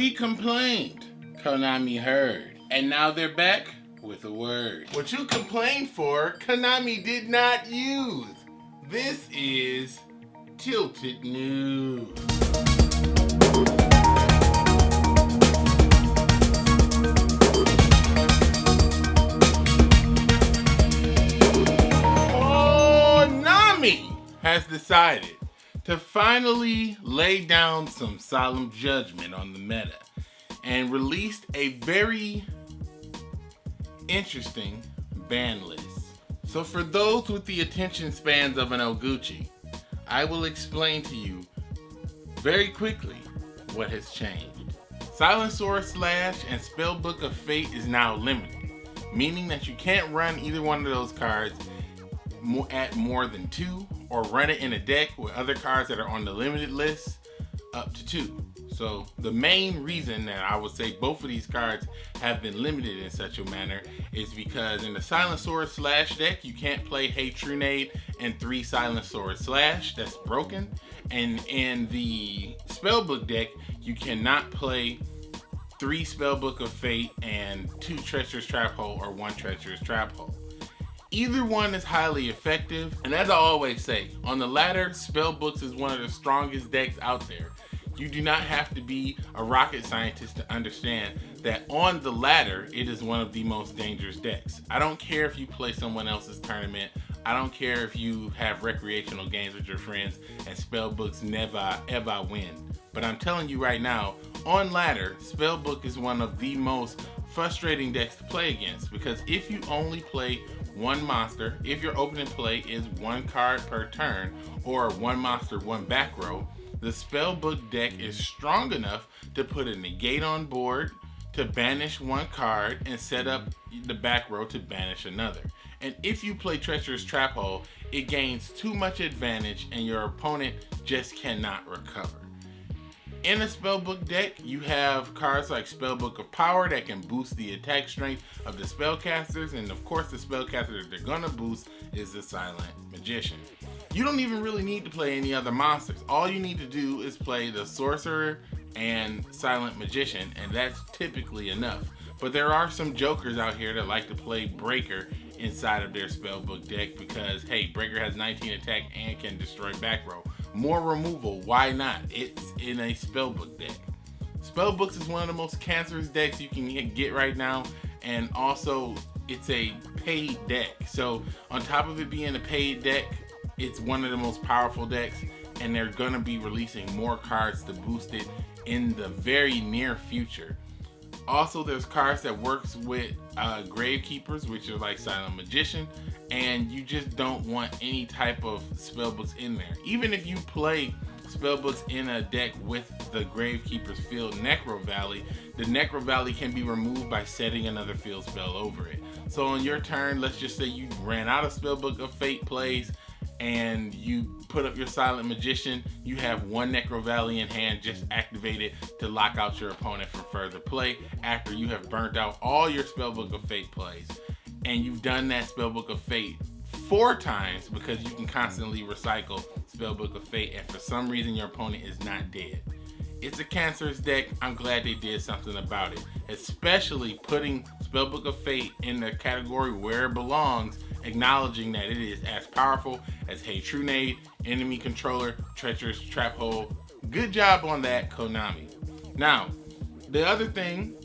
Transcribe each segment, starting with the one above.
We complained, Konami heard, and now they're back with a word. What you complained for, Konami did not use. This is Tilted News. Konami has decided to finally lay down some solemn judgment on the meta and released a very interesting ban list. So for those with the attention spans of an Oguchi, I will explain to you very quickly what has changed. Silent Sword Slash and Spellbook of Fate is now limited, meaning that you can't run either one of those cards at more than 2, or run it in a deck with other cards that are on the limited list up to 2. So the main reason that I would say both of these cards have been limited in such a manner is because in the Silent Sword Slash deck, you can't play Hey Trunade and 3 Silent Sword Slash. That's broken. And in the Spellbook deck, you cannot play 3 Spellbook of Fate and 2 Treacherous Trap Hole or 1 Treacherous Trap Hole. Either one is highly effective, and as I always say, on the ladder, Spellbooks is one of the strongest decks out there. You do not have to be a rocket scientist to understand that on the ladder, it is one of the most dangerous decks. I don't care if you play someone else's tournament. I don't care if you have recreational games with your friends and Spellbooks never ever win. But I'm telling you right now, on ladder, Spellbook is one of the most frustrating decks to play against, because if you only play one monster, if your opening play is 1 card per turn or 1 monster, 1 back row, the Spellbook deck is strong enough to put a negate on board, to banish 1 card, and set up the back row to banish another. And if you play Treacherous Trap Hole, it gains too much advantage and your opponent just cannot recover. In a Spellbook deck, you have cards like Spellbook of Power that can boost the attack strength of the spellcasters, and of course the spellcaster that they're gonna boost is the Silent Magician. You don't even really need to play any other monsters. All you need to do is play the Sorcerer and Silent Magician, and that's typically enough. But there are some jokers out here that like to play Breaker inside of their Spellbook deck because, hey, Breaker has 19 attack and can destroy back row. More removal, why not? It's in a Spellbook deck. Spellbooks is one of the most cancerous decks you can get right now, and also it's a paid deck. So on top of it being a paid deck, it's one of the most powerful decks, and they're gonna be releasing more cards to boost it in the very near future. Also, there's cards that works with Gravekeepers, which are like Silent Magician, and you just don't want any type of Spellbooks in there. Even if you play Spellbooks in a deck with the Gravekeeper's Field Necro Valley, the Necro Valley can be removed by setting another field spell over it. So on your turn, let's just say you ran out of Spellbook of Fate plays, and you put up your Silent Magician, you have 1 Necro Valley in hand, just activate it to lock out your opponent for further play after you have burnt out all your Spellbook of Fate plays. And you've done that Spellbook of Fate 4 times because you can constantly recycle Spellbook of Fate, and for some reason your opponent is not dead. It's a cancerous deck. I'm glad they did something about it, especially putting Spellbook of Fate in the category where it belongs, acknowledging that it is as powerful as Hey Trunade, Enemy Controller, Treacherous Trap Hole. Good job on that, Konami. Now, the other thing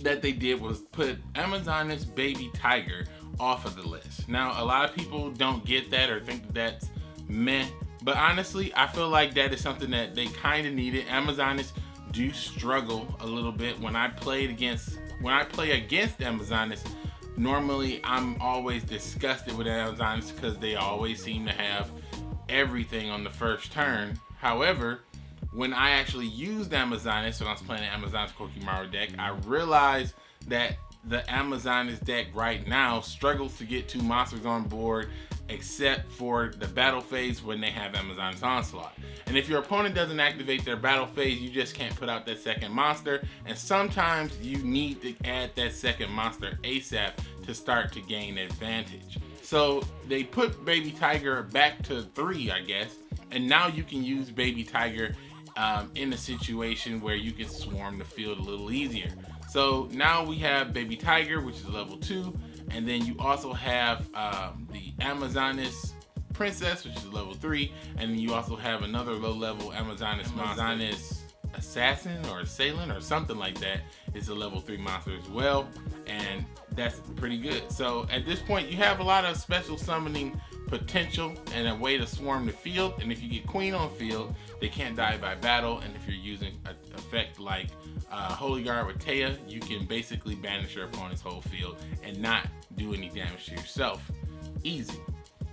that they did was put Amazoness Baby Tiger off of the list. Now, a lot of people don't get that or think that that's meh, but honestly, I feel like that is something that they kind of needed. Amazoness do struggle a little bit when I play against Amazoness. Normally, I'm always disgusted with Amazoness because they always seem to have everything on the first turn. However, when I actually used Amazoness, when I was playing the Amazoness Kokimaru deck, I realized that the Amazoness deck right now struggles to get 2 monsters on board, except for the battle phase when they have Amazoness Onslaught. And if your opponent doesn't activate their battle phase, you just can't put out that second monster, and sometimes you need to add that second monster ASAP to start to gain advantage. So they put Baby Tiger back to 3, I guess, and now you can use Baby Tiger in a situation where you can swarm the field a little easier. So now we have Baby Tiger, which is level 2, and then you also have the Amazoness Princess, which is level 3, and then you also have another low level Amazoness Assassin or Assailant or something like that. It's a level 3 monster as well, and that's pretty good. So at this point you have a lot of special summoning potential and a way to swarm the field, and if you get Queen on field, they can't die by battle, and if you're using an effect like Holy Guard with Taya, you can basically banish your opponent's whole field and not do any damage to yourself. Easy.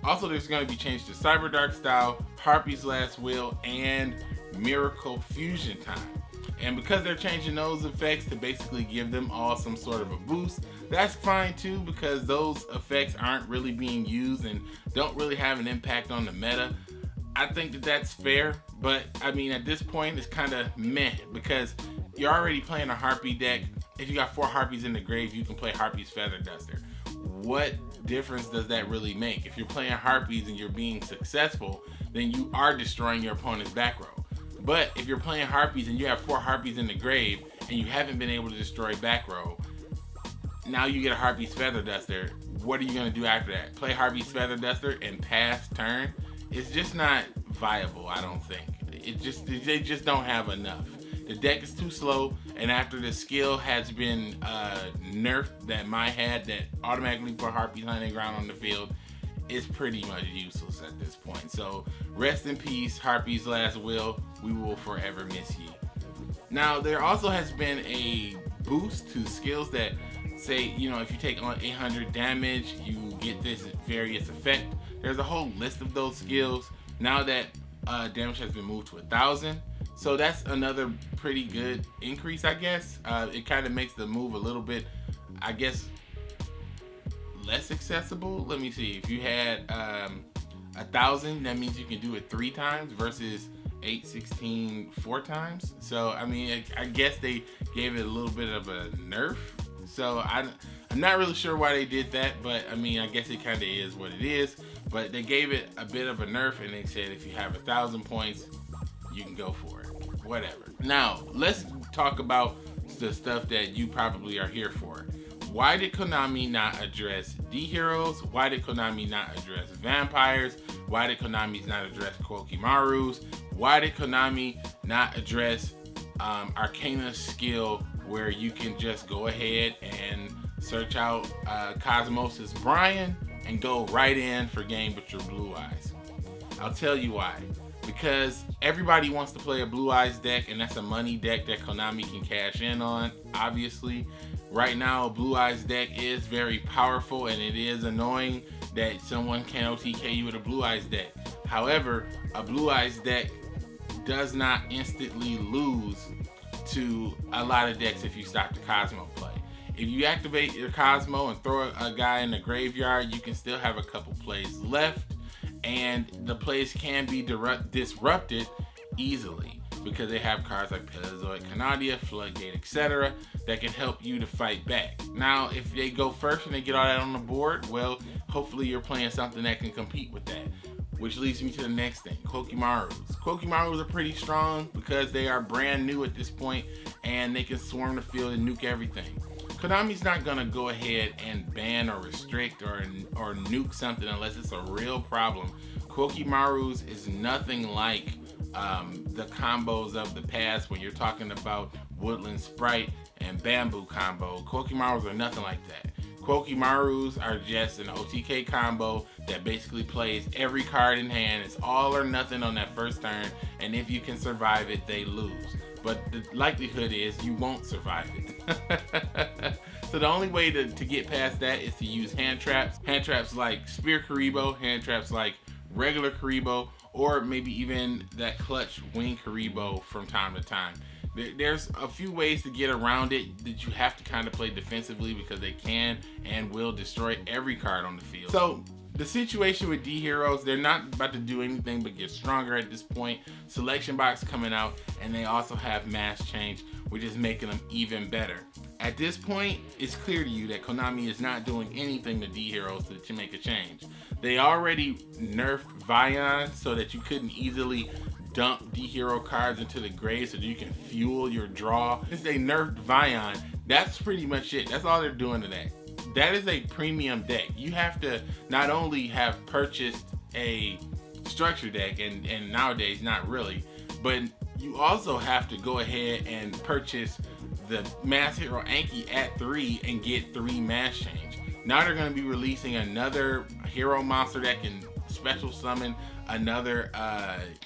Also, there's going to be changes to Cyber Dark Style, Harpy's Last Will, and Miracle Fusion Time. And because they're changing those effects to basically give them all some sort of a boost, that's fine too, because those effects aren't really being used and don't really have an impact on the meta. I think that that's fair, but I mean at this point it's kind of meh, because you're already playing a Harpy deck. If you got 4 Harpies in the grave, you can play Harpy's Feather Duster. What difference does that really make? If you're playing Harpies and you're being successful, then you are destroying your opponent's back row. But if you're playing Harpies and you have 4 Harpies in the grave and you haven't been able to destroy back row, now you get a Harpy's Feather Duster. What are you going to do after that? Play Harpy's Feather Duster and pass turn? It's just not viable, I don't think. They just don't have enough. The deck is too slow, and after the skill has been nerfed that Mai had that automatically put Harpy's Hunting Ground on the field, it's pretty much useless at this point. So rest in peace, Harpy's Last Will. We will forever miss you. Now there also has been a boost to skills that say, you know, if you take on 800 damage, you get this various effect. There's a whole list of those skills now that damage has been moved to 1,000. So that's another pretty good increase, I guess. It kind of makes the move a little bit, I guess, less accessible. Let me see. If you had 1,000, that means you can do it 3 times versus 816 4 times. So I mean, I guess they gave it a little bit of a nerf. So I'm not really sure why they did that, but I mean, I guess it kind of is what it is. But they gave it a bit of a nerf, and they said if you have 1,000 points, you can go for it. Whatever. Now let's talk about the stuff that you probably are here for. Why did Konami not address D-Heroes? Why did Konami not address Vampires? Why did Konami not address Kokimarus? Why did Konami not address Arcana skill, where you can just go ahead and search out Cosmos' Brian and go right in for game with your Blue Eyes? I'll tell you why. Because everybody wants to play a Blue Eyes deck, and that's a money deck that Konami can cash in on, obviously. Right now, a Blue Eyes deck is very powerful, and it is annoying that someone can OTK you with a Blue Eyes deck. However, a Blue Eyes deck does not instantly lose to a lot of decks if you stop the Cosmo play. If you activate your Cosmo and throw a guy in the graveyard, you can still have a couple plays left, and the plays can be disrupted easily because they have cards like Paleozoic Canadia, Floodgate, etc. that can help you to fight back. Now, if they go first and they get all that on the board, well, hopefully you're playing something that can compete with that. Which leads me to the next thing, Kokimarus. Kokimarus are pretty strong because they are brand new at this point, and they can swarm the field and nuke everything. Konami's not gonna go ahead and ban or restrict or nuke something unless it's a real problem. Kokimarus is nothing like the combos of the past when you're talking about Woodland Sprite and Bamboo combo. Kokimarus are nothing like that. Kokimarus are just an OTK combo that basically plays every card in hand. It's all or nothing on that first turn, and if you can survive it, they lose. But the likelihood is you won't survive it. So the only way to get past that is to use hand traps. Hand traps like Spear Karibo, hand traps like regular Karibo, or maybe even that clutch Wing Karibo from time to time. There's a few ways to get around it that you have to kind of play defensively because they can and will destroy every card on the field. So the situation with D-Heroes, they're not about to do anything but get stronger at this point. Selection Box coming out, and they also have Mass Change, which is making them even better. At this point, it's clear to you that Konami is not doing anything to D-Heroes to make a change. They already nerfed Vion so that you couldn't easily dump D-Hero cards into the grave so that you can fuel your draw. Since they nerfed Vion, that's pretty much it. That's all they're doing to that. That is a premium deck. You have to not only have purchased a structure deck, and nowadays not really, but you also have to go ahead and purchase the Mass Hero Anki at 3 and get 3 Mass Change. Now they're going to be releasing another hero monster that can special summon another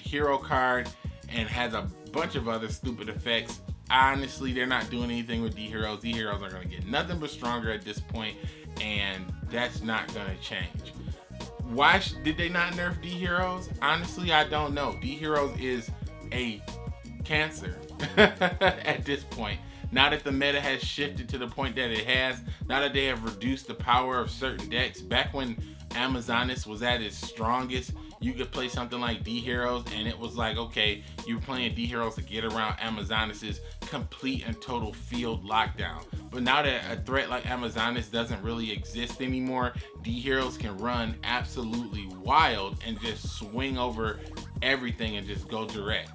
hero card and has a bunch of other stupid effects. Honestly, they're not doing anything with D-Heroes. D-Heroes are going to get nothing but stronger at this point, and that's not going to change. Why did they not nerf D-Heroes? Honestly, I don't know. D-Heroes is a cancer at this point. Now that the meta has shifted to the point that it has, now that they have reduced the power of certain decks. Back when Amazonas was at its strongest, you could play something like D-Heroes and it was like, okay, you're playing D-Heroes to get around Amazonas's complete and total field lockdown. But now that a threat like Amazonas doesn't really exist anymore, D-Heroes can run absolutely wild and just swing over everything and just go direct.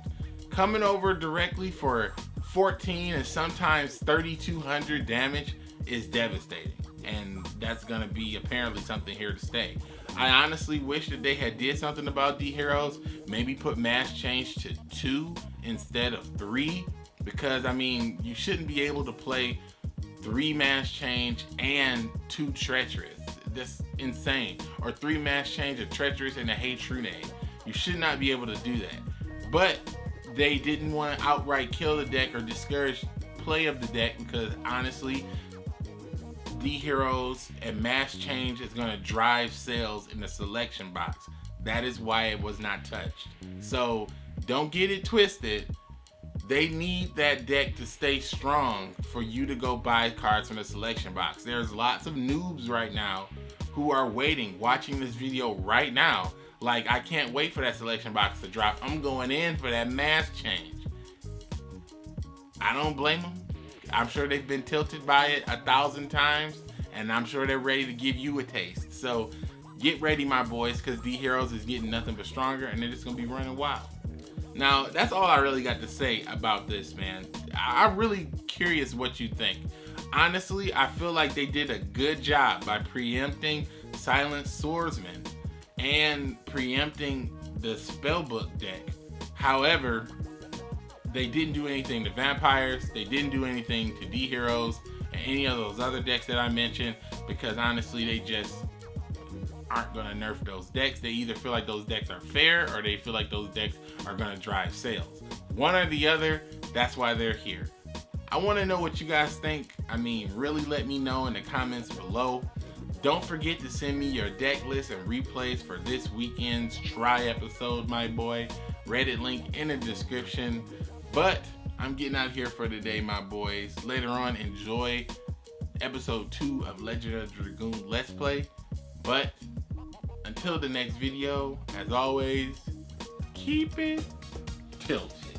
Coming over directly for 14 and sometimes 3,200 damage is devastating, and that's gonna be apparently something here to stay. I honestly wish that they had did something about D-Heroes, maybe put mass change to 2 instead of 3, because I mean, you shouldn't be able to play 3 mass change and 2 treacherous. That's insane. Or 3 mass change, a treacherous, and a Hey True Name. You should not be able to do that. But they didn't want to outright kill the deck or discourage play of the deck, because honestly, D-Heroes and mass change is going to drive sales in the selection box. That is why it was not touched. So don't get it twisted. They need that deck to stay strong for you to go buy cards from the selection box. There's lots of noobs right now who are waiting, watching this video right now. Like, I can't wait for that selection box to drop. I'm going in for that mass change. I don't blame them. I'm sure they've been tilted by it 1,000 times, and I'm sure they're ready to give you a taste. So get ready, my boys, because D-Heroes is getting nothing but stronger, and they're just going to be running wild. Now, that's all I really got to say about this, man. I'm really curious what you think. Honestly, I feel like they did a good job by preempting Silent Swordsman and preempting the Spellbook deck. However, they didn't do anything to Vampires, they didn't do anything to D-Heroes, and any of those other decks that I mentioned, because honestly, they just aren't going to nerf those decks. They either feel like those decks are fair, or they feel like those decks are going to drive sales. One or the other, that's why they're here. I want to know what you guys think. I mean, really let me know in the comments below. Don't forget to send me your deck list and replays for this weekend's try episode, my boy. Reddit link in the description. But I'm getting out here for today, my boys. Later on, enjoy episode 2 of Legend of the Dragoon Let's Play. But until the next video, as always, keep it tilted.